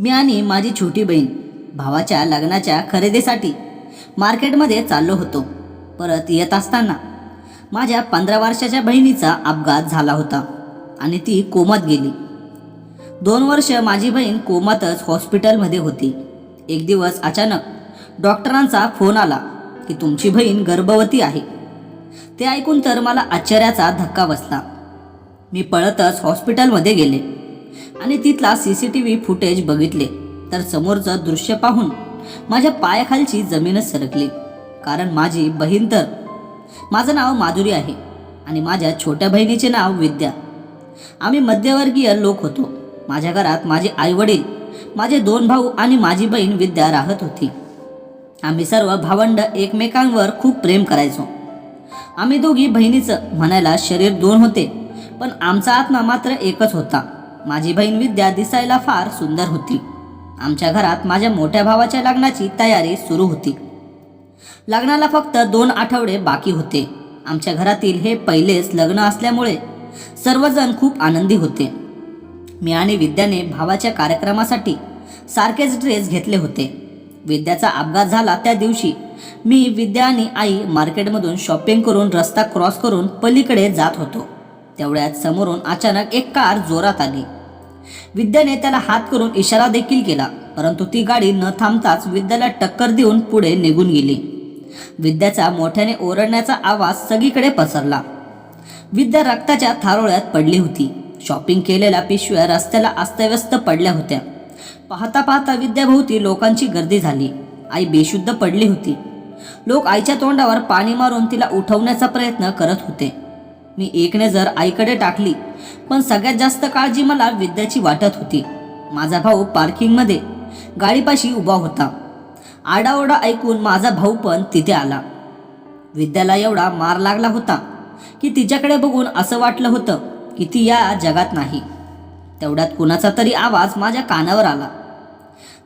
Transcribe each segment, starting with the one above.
मी आणि माझी छोटी बहीण भावाच्या लग्नाच्या खरेदीसाठी मार्केटमध्ये चाललो होतो. परत येत असताना माझ्या 15 वर्षाच्या बहिणीचा अपघात झाला होता आणि ती कोमात गेली. 2 वर्ष माझी बहीण कोमातच हॉस्पिटलमध्ये होती. एक दिवस अचानक डॉक्टरांचा फोन आला की तुमची बहीण गर्भवती आहे. ते ऐकून तर मला आश्चर्याचा धक्का बसला. मी पळतच हॉस्पिटलमध्ये गेले आणि तिथला CCTV फुटेज बघितले तर समोरचं दृश्य पाहून माझ्या पायाखालची जमीनच सरकली. कारण माझी बहीण तर, माझं नाव माधुरी आहे आणि माझ्या छोट्या बहिणीचे नाव विद्या. आम्ही मध्यमवर्गीय लोक होतो. माझ्या घरात माझे आईवडील, माझे 2 भाऊ आणि माझी बहीण विद्या राहत होती. आम्ही सर्व भावंड एकमेकांवर खूप प्रेम करायचो. आम्ही दोघी बहिणीचं म्हणायला शरीर 2 होते, पण आमचा आत्मा मात्र एकच होता. माझी बहीण विद्या दिसायला फार सुंदर होती. आमच्या घरात माझ्या मोठ्या भावाच्या लग्नाची तयारी सुरू होती. लग्नाला फक्त 2 आठवडे बाकी होते. आमच्या घरातील हे पहिलेच लग्न असल्यामुळे सर्वजण खूप आनंदी होते. मी आणि विद्याने भावाच्या कार्यक्रमासाठी सारखेच ड्रेस घेतले होते. विद्याचा अपघात झाला त्या दिवशी मी, विद्या आणि आई मार्केटमधून शॉपिंग करून रस्ता क्रॉस करून पलीकडे जात होतो. तेवढ्यात समोरून अचानक एक कार जोरात आली. विद्याने त्याला हात करून इशारा देखील केला, परंतु ती गाडी न थांबताच विद्याला टक्कर देऊन पुढे निघून गेली. विद्याचा मोठ्याने ओरडण्याचा आवाज सगळीकडे पसरला. विद्या रक्ताच्या थारोळ्यात पडली होती. शॉपिंग केलेल्या पिशव्या रस्त्याला अस्तव्यस्त पडल्या होत्या. पाहता पाहता विद्याभोवती लोकांची गर्दी झाली. आई बेशुद्ध पडली होती. लोक आईच्या तोंडावर पाणी मारून तिला उठवण्याचा प्रयत्न करत होते. मी एक नजर आईकडे टाकली, पण सगळ्यात जास्त काळजी मला विद्याची वाटत होती. माझा भाऊ पार्किंगमध्ये गाडीपाशी उभा होता. आरडाओरडा ऐकून माझा भाऊ पण तिथे आला. विद्याला एवढा मार लागला होता की तिच्याकडे बघून असं वाटलं होतं की ती या जगात नाही. तेवढ्यात कुणाचा तरी आवाज माझ्या कानावर आला,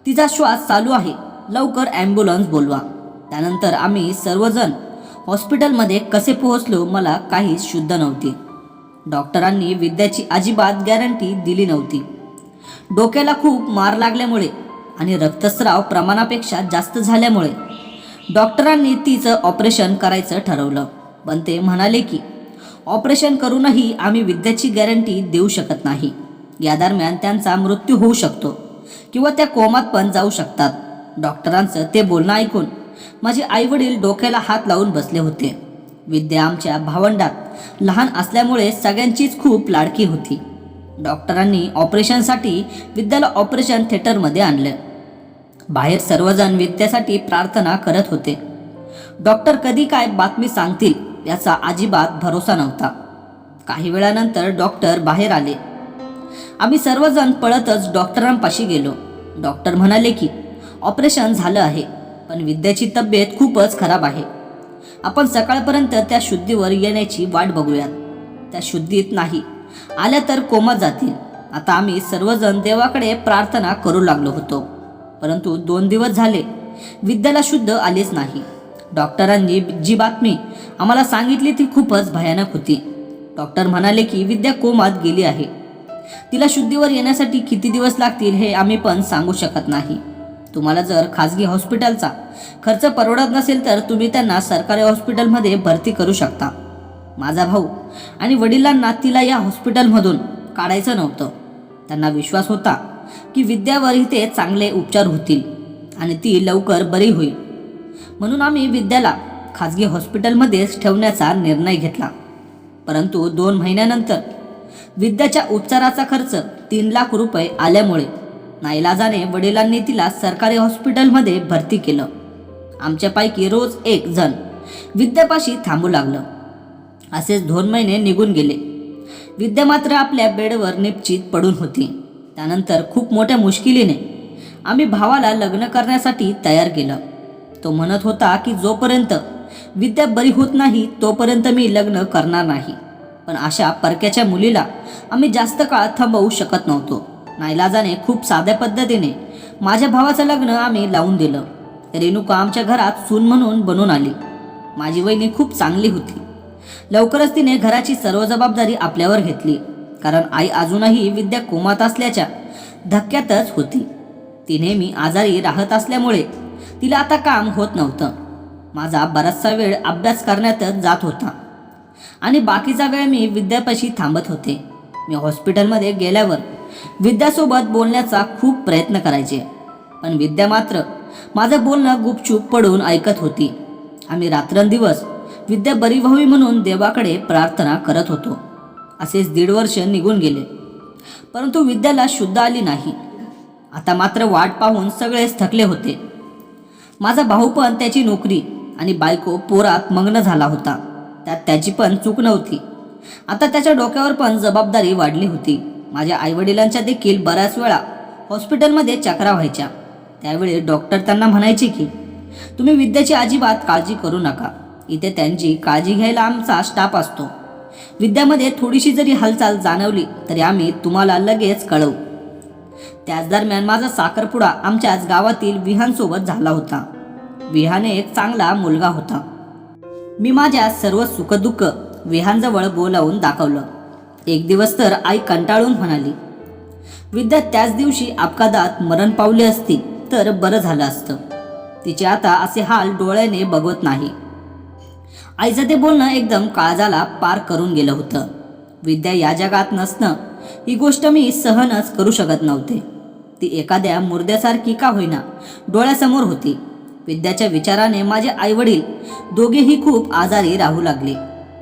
तिचा श्वास चालू आहे, लवकर ॲम्ब्युलन्स बोलवा. त्यानंतर आम्ही सर्वजण हॉस्पिटलमध्ये कसे पोहोचलो मला काहीच शुद्ध नव्हते. डॉक्टरांनी विद्याची अजिबात गॅरंटी दिली नव्हती. डोक्याला खूप मार लागल्यामुळे आणि रक्तस्राव प्रमाणापेक्षा जास्त झाल्यामुळे डॉक्टरांनी तिचं ऑपरेशन करायचं ठरवलं. पण ते म्हणाले की ऑपरेशन करूनही आम्ही विद्याची गॅरंटी देऊ शकत नाही. या दरम्यान त्यांचा मृत्यू होऊ शकतो किंवा त्या कोमात पण जाऊ शकतात. डॉक्टरांचं ते बोलणं ऐकून माझे आईवडील डोक्याला हात लावून बसले होते. विद्या आमच्या भावंडात लहान असल्यामुळे सगळ्यांचीच खूप लाडकी होती. डॉक्टरांनी ऑपरेशनसाठी विद्याला ऑपरेशन थिएटरमध्ये आणलं. बाहेर सर्वजण विद्यासाठी प्रार्थना करत होते. डॉक्टर कधी काय बातमी सांगतील याचा अजिबात भरोसा नव्हता. काही वेळानंतर डॉक्टर बाहेर आले. आम्ही सर्वजण पळतच डॉक्टरांपाशी गेलो. डॉक्टर म्हणाले की ऑपरेशन झालं आहे, पण विद्याची तब्येत खूपच खराब आहे. आपण सकाळपर्यंत त्या शुद्धीवर येण्याची वाट बघूयात. त्या शुद्धीत नाही आल्या तर कोमात जातील. आता आम्ही सर्वजण देवाकडे प्रार्थना करू लागलो होतो, परंतु 2 दिवस झाले विद्याला शुद्ध आलेच नाही. डॉक्टरांनी जी बातमी आम्हाला सांगितली ती खूपच भयानक होती. डॉक्टर म्हणाले की विद्या कोमात गेली आहे. तिला शुद्धीवर येण्यासाठी किती दिवस लागतील हे आम्ही पण सांगू शकत नाही. तुम्हाला जर खाजगी हॉस्पिटलचा खर्च परवडत नसेल तर तुम्ही त्यांना सरकारी हॉस्पिटलमध्ये भरती करू शकता. माझा भाऊ आणि वडिलांना तिला या हॉस्पिटलमधून काढायचं नव्हतं. त्यांना विश्वास होता की विद्यावर इथे चांगले उपचार होतील आणि ती लवकर बरी होईल. म्हणून आम्ही विद्याला खाजगी हॉस्पिटलमध्येच ठेवण्याचा निर्णय घेतला. परंतु 2 महिन्यानंतर विद्याच्या उपचाराचा खर्च 3 लाख रुपये आल्यामुळे नाईलाजाने वडिलांनी तिला सरकारी हॉस्पिटलमध्ये भरती केलं. आमच्यापैकी रोज एक जण विद्यापाशी थांबू लागलं. असेच 2 महिने निघून गेले. विद्या मात्र आपल्या बेडवर निपचित पडून होती. त्यानंतर खूप मोठ्या मुश्किलीने आम्ही भावाला लग्न करण्यासाठी तयार केलं. तो म्हणत होता की जोपर्यंत विद्या बरी होत नाही तोपर्यंत मी लग्न करणार नाही. पण अशा परक्याच्या मुलीला आम्ही जास्त काळ थांबवू शकत नव्हतो. नाईलाजाने खूप साध्या पद्धतीने माझ्या भावाचं लग्न आम्ही लावून दिलं. रेणुका आमच्या घरात सून म्हणून बनून आली. माझी वहिनी खूप चांगली होती. लवकरच तिने घराची सर्व जबाबदारी आपल्यावर घेतली, कारण आई अजूनही विद्या कोमात असल्याच्या धक्क्यातच होती. ती नेहमी आजारी राहत असल्यामुळे तिला आता काम होत नव्हतं. माझा बराचसा वेळ अभ्यास करण्यातच जात होता आणि बाकीचा वेळ मी विद्यापाशी थांबत होते. मी हॉस्पिटलमध्ये गेल्यावर विद्यासोबत बोलण्याचा खूप प्रयत्न करायचे, पण विद्या मात्र माझं बोलणं गुपचूप पडून ऐकत होती. आम्ही रात्रंदिवस विद्या बरी व्हावी म्हणून देवाकडे प्रार्थना करत होतो. असेच 1.5 वर्ष निघून गेले, परंतु विद्याला शुद्ध आली नाही. आता मात्र वाट पाहून सगळेच थकले होते. माझा भाऊ पण त्याची नोकरी आणि बायको पोरात मग्न झाला होता. त्यात त्याची पण चूक नव्हती. आता त्याच्या डोक्यावर पण जबाबदारी वाढली होती. माझ्या आईवडिलांच्या देखील बऱ्याच वेळा हॉस्पिटलमध्ये चक्रा व्हायच्या. त्यावेळी डॉक्टर त्यांना म्हणायचे की तुम्ही विद्याची अजिबात काळजी करू नका, इथे त्यांची काळजी घ्यायला आमचा स्टाफ असतो. विद्यामध्ये थोडीशी जरी हालचाल जाणवली तरी आम्ही तुम्हाला लगेच कळवू. त्याच दरम्यान माझा साखरपुडा आमच्याच गावातील विहानसोबत झाला होता. विहान एक चांगला मुलगा होता. मी माझ्या सर्व सुखदुःख विहानजवळ बोलावून दाखवलं. एक दिवस तर आई कंटाळून म्हणाली, विद्या त्याच दिवशी अपघातात मरण पावली असती तर बरं झालं असतं. तिचे आता असे हाल डोळ्याने बघवत नाही. आईचं ते बोलणं एकदम काळजाला पार करून गेलं होतं. विद्या या जगात नसणं ही गोष्ट मी सहनच करू शकत नव्हते. ती एखाद्या मुर्द्यासारखी का होईना डोळ्यासमोर होती. विद्याच्या विचाराने माझे आईवडील दोघेही खूप आजारी राहू लागले.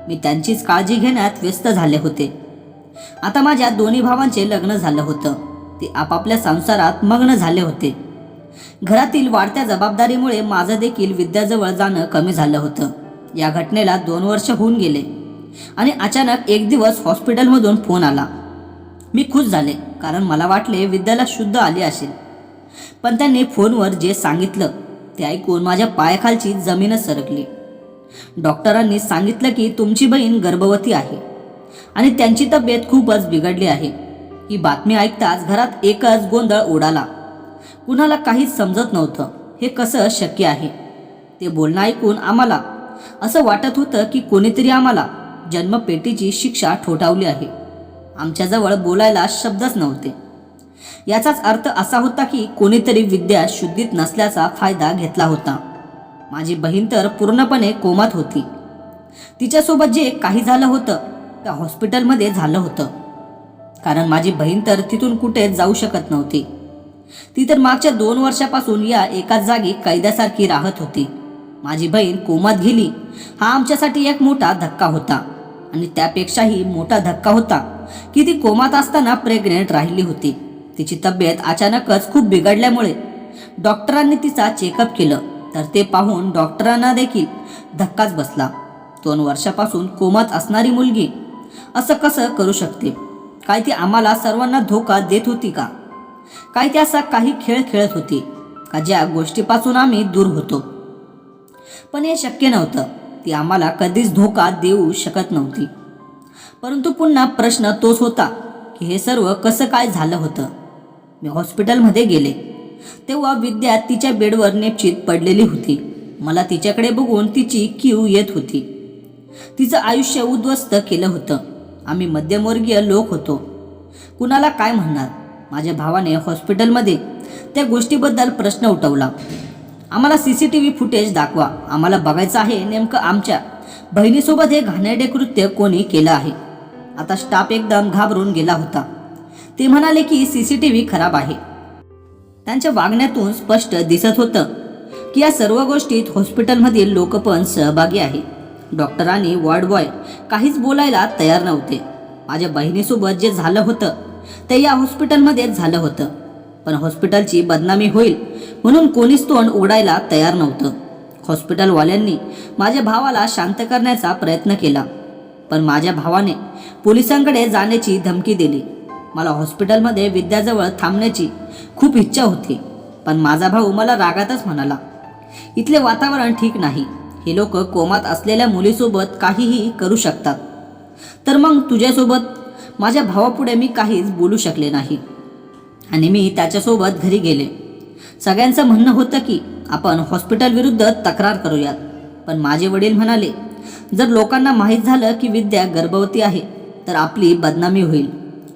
मी त्यांचीच काळजी घेण्यात व्यस्त झाले होते. आता माझ्या दोन्ही भावांचे लग्न झालं होतं. ते आपापल्या संसारात मग्न झाले होते. घरातील वाढत्या जबाबदारीमुळे माझं देखील विद्याजवळ जाणं कमी झालं होतं. या घटनेला 2 वर्ष होऊन गेले आणि अचानक एक दिवस हॉस्पिटलमधून फोन आला. मी खुश झाले, कारण मला वाटले विद्याला शुद्ध आली असेल. पण त्यांनी फोनवर जे सांगितलं ते ऐकून माझ्या पायाखालची जमीनच सरकली. डॉक्टरांनी सांगितलं की तुमची बहीण गर्भवती आहे आणि त्यांची तब्येत खूपच बिघडली आहे. ही बातमी ऐकताच घरात एकच गोंधळ उडाला. कुणाला काहीच समजत नव्हतं. हे कसं शक्य आहे? ते बोलणं ऐकून आम्हाला असं वाटत होतं की कोणीतरी आम्हाला जन्मपेटीची शिक्षा ठोठावली आहे. आमच्याजवळ बोलायला शब्दच नव्हते. याचाच अर्थ असा होता की कोणीतरी विद्या शुद्धीत नसल्याचा फायदा घेतला होता. माझी बहीण तर पूर्णपणे कोमात होती. तिच्यासोबत जे काही झालं होतं त्या हॉस्पिटलमध्ये झालं होतं, कारण माझी बहीण तर तिथून कुठे जाऊ शकत नव्हती. ती तर मागच्या 2 वर्षापासून या एकाच जागी कैद्यासारखी राहत होती. माझी बहीण कोमात गेली हा आमच्यासाठी एक मोठा धक्का होता आणि त्यापेक्षाही मोठा धक्का होता की ती कोमात असताना प्रेग्नेंट राहिली होती. तिची तब्येत अचानकच खूप बिघडल्यामुळे डॉक्टरांनी तिचा चेकअप केलं, तर ते पाहून डॉक्टरांना देखील धक्काच बसला. 2 वर्षापासून कोमात असणारी मुलगी असं कसं करू शकते? काय ती आम्हाला सर्वांना धोका देत होती का? काय ती असा काही खेळ खेळत होती का ज्या गोष्टीपासून आम्ही दूर होतो? पण हे शक्य नव्हतं. ती आम्हाला कधीच धोका देऊ शकत नव्हती. परंतु पुन्हा प्रश्न तोच होता की हे सर्व कसं काय झालं होतं? मी हॉस्पिटलमध्ये गेले तेव्हा विद्या तिच्या बेडवर नेपचित पडलेली होती. मला तिच्याकडे बघून तिची कीव येत होती. तिचं आयुष्य उद्ध्वस्त केलं होतं. आम्ही मध्यमवर्गीय लोक होतो. कुणाला काय म्हणणार? माझ्या भावाने हॉस्पिटलमध्ये त्या गोष्टीबद्दल प्रश्न उठवला. आम्हाला CCTV फुटेज दाखवा, आम्हाला बघायचं आहे नेमकं आमच्या बहिणीसोबत हे घाणेरडे कृत्य कोणी केलं आहे. आता स्टाफ एकदम घाबरून गेला होता. ते म्हणाले की CCTV खराब आहे. त्यांच्या वागण्यातून स्पष्ट दिसत होतं की या सर्व गोष्टीत हॉस्पिटलमधील लोक पण सहभागी आहे. डॉक्टर आणि वॉर्ड बॉय काहीच बोलायला तयार नव्हते. माझ्या बहिणीसोबत जे झालं होतं ते या हॉस्पिटलमध्येच झालं होतं, पण हॉस्पिटलची बदनामी होईल म्हणून कोणीच तोंड उघडायला तयार नव्हतं. हॉस्पिटलवाल्यांनी माझ्या भावाला शांत करण्याचा प्रयत्न केला, पण माझ्या भावाने पोलिसांकडे जाण्याची धमकी दिली. मला हॉस्पिटलमध्ये विद्याजवळ थांबण्याची खूप इच्छा होती, पण माझा भाऊ मला रागातच म्हणाला, इथले वातावरण ठीक नाही. हे लोक कोमात असलेल्या मुलीसोबत काहीही करू शकतात. तर मग तुझ्यासोबत? माझ्या भावापुढे मी काहीच बोलू शकले नाही आणि मी त्याच्यासोबत घरी गेले. सगळ्यांचं म्हणणं होतं की आपण हॉस्पिटल विरुद्ध तक्रार करूयात, पण माझे वडील म्हणाले, जर लोकांना माहीत झालं की विद्या गर्भवती आहे तर आपली बदनामी होईल.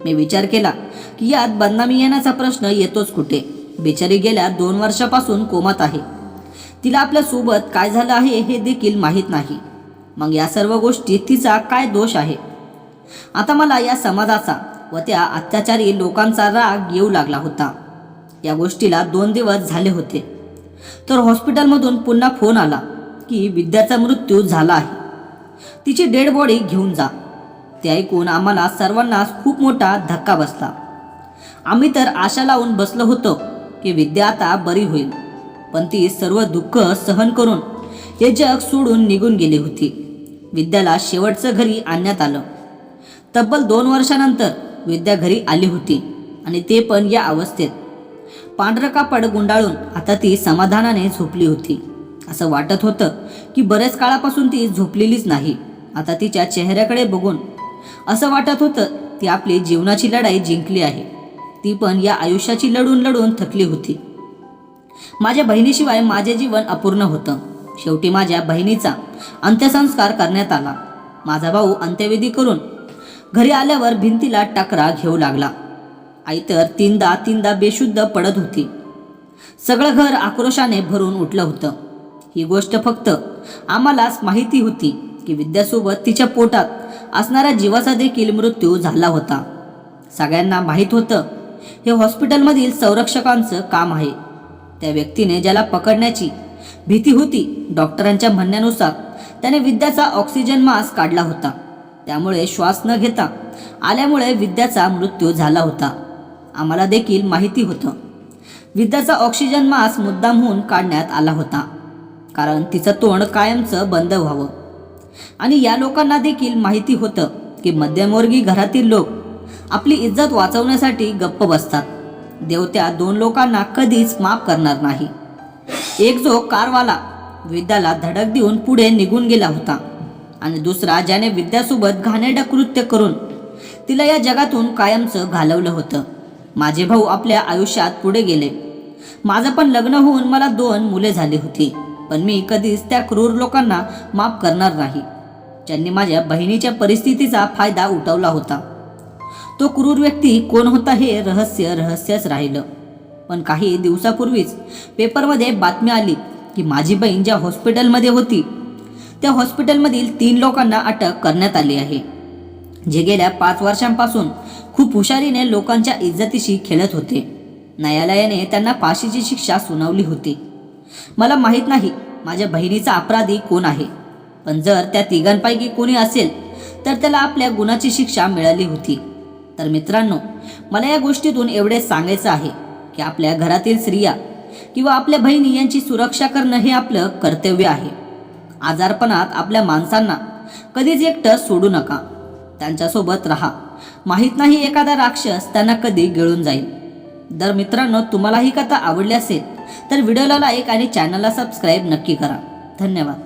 मी विचार केला की यात बदनामी येण्याचा प्रश्न येतोच कुठे? बिचारी गेल्या 2 वर्षापासून कोमात आहे. तिला आपल्यासोबत काय झालं आहे हे देखील माहीत नाही. मग या सर्व गोष्टीत तिचा काय दोष आहे? आता मला या समाजाचा व त्या अत्याचारी लोकांचा राग येऊ लागला होता. या गोष्टीला 2 दिवस झाले होते तर हॉस्पिटलमधून पुन्हा फोन आला की विद्याचा मृत्यू झाला आहे, तिची डेड बॉडी घेऊन जा. ते ऐकून आम्हाला सर्वांना खूप मोठा धक्का बसला. आम्ही तर आशा लावून बसलो होतो की विद्या आता बरी होईल, पण ती सर्व दुःख सहन करून हे जग सोडून निघून गेली होती. विद्याला शेवटचं घरी आणण्यात आलं. तब्बल 2 वर्षानंतर विद्या घरी आली होती आणि ते पण या अवस्थेत. पांढरं कापड गुंडाळून आता ती समाधानाने झोपली होती. असं वाटत होतं की बरेच काळापासून ती झोपलेलीच नाही. आता तिच्या चेहऱ्याकडे बघून असं वाटत होतं ती आपली जीवनाची लढाई जिंकली आहे. ती पण या आयुष्याची लढून लढून थकली होती. माझ्या बहिणीशिवाय माझे जीवन अपूर्ण होतं. शेवटी माझ्या बहिणीचा अंत्यसंस्कार करण्यात आला. माझा भाऊ अंत्यविधी करून घरी आल्यावर भिंतीला टकरा घेऊ लागला. आई तर तीनदा बेशुद्ध पडत होती. सगळं घर आक्रोशाने भरून उठलं होतं. ही गोष्ट फक्त आम्हालाच माहिती होती की विद्यासोबत तिच्या पोटात असणाऱ्या जीवाचा देखील मृत्यू झाला होता. सगळ्यांना माहीत होतं हे हॉस्पिटलमधील संरक्षकांचं काम आहे. त्या व्यक्तीने ज्याला पकडण्याची भीती होती, डॉक्टरांच्या म्हणण्यानुसार त्याने विद्याचा ऑक्सिजन मास्क काढला होता. त्यामुळे श्वास न घेता आल्यामुळे विद्याचा मृत्यू झाला होता. आम्हाला देखील माहिती होतं विद्याचा ऑक्सिजन मास्क मुद्दामहून काढण्यात आला होता, कारण तिचं तोंड कायमचं बंद व्हावं. आणि या लोकांना देखील माहिती होतं की मध्यमवर्गीय घरातील लोक आपली इज्जत वाचवण्यासाठी गप्प बसतात. देव त्या 2 लोकांना कधीच माफ करणार नाही. एक जो कारवाला विद्याला धडक देऊन पुढे निघून गेला होता आणि दुसरा ज्याने विद्यासोबत घाणेरडं कृत्य करून तिला या जगातून कायमचं घालवलं होतं. माझे भाऊ आपल्या आयुष्यात पुढे गेले. माझं पण लग्न होऊन मला 2 मुले झाली होती, पण मी कधीच त्या क्रूर लोकांना माफ करणार नाही ज्यांनी माझ्या बहिणीच्या परिस्थितीचा फायदा उठवला होता. तो क्रूर व्यक्ती कोण होता हे रहस्यच राहिलं. पण काही दिवसापूर्वीच पेपरमध्ये बातमी आली की माझी बहीण ज्या हॉस्पिटलमध्ये होती त्या हॉस्पिटलमधील 3 लोकांना अटक करण्यात आली आहे, जे गेल्या 5 वर्षांपासून खूप हुशारीने लोकांच्या इज्जतीशी खेळत होते. न्यायालयाने त्यांना फाशीची शिक्षा सुनावली होती. मला माहीत नाही माझ्या बहिणीचा अपराधी कोण आहे, पण जर त्या 3घांपैकी कोणी असेल तर त्याला आपल्या गुन्ह्याची शिक्षा मिळाली होती. तर मित्रांनो, मला या गोष्टीतून एवढे सांगायचं आहे की आपल्या घरातील स्त्रिया किंवा आपल्या बहिणी यांची सुरक्षा करणं हे आपलं कर्तव्य आहे. आजारपणात आपल्या माणसांना कधीच एकटं सोडू नका. त्यांच्यासोबत राहा. माहीत नाही एखादा राक्षस त्यांना कधी गिळून जाईल. तर मित्रांनो, तुम्हाला ही कथा आवडली असेल तर व्हिडिओला लाईक आणि चॅनलला सबस्क्राईब नक्की करा. धन्यवाद.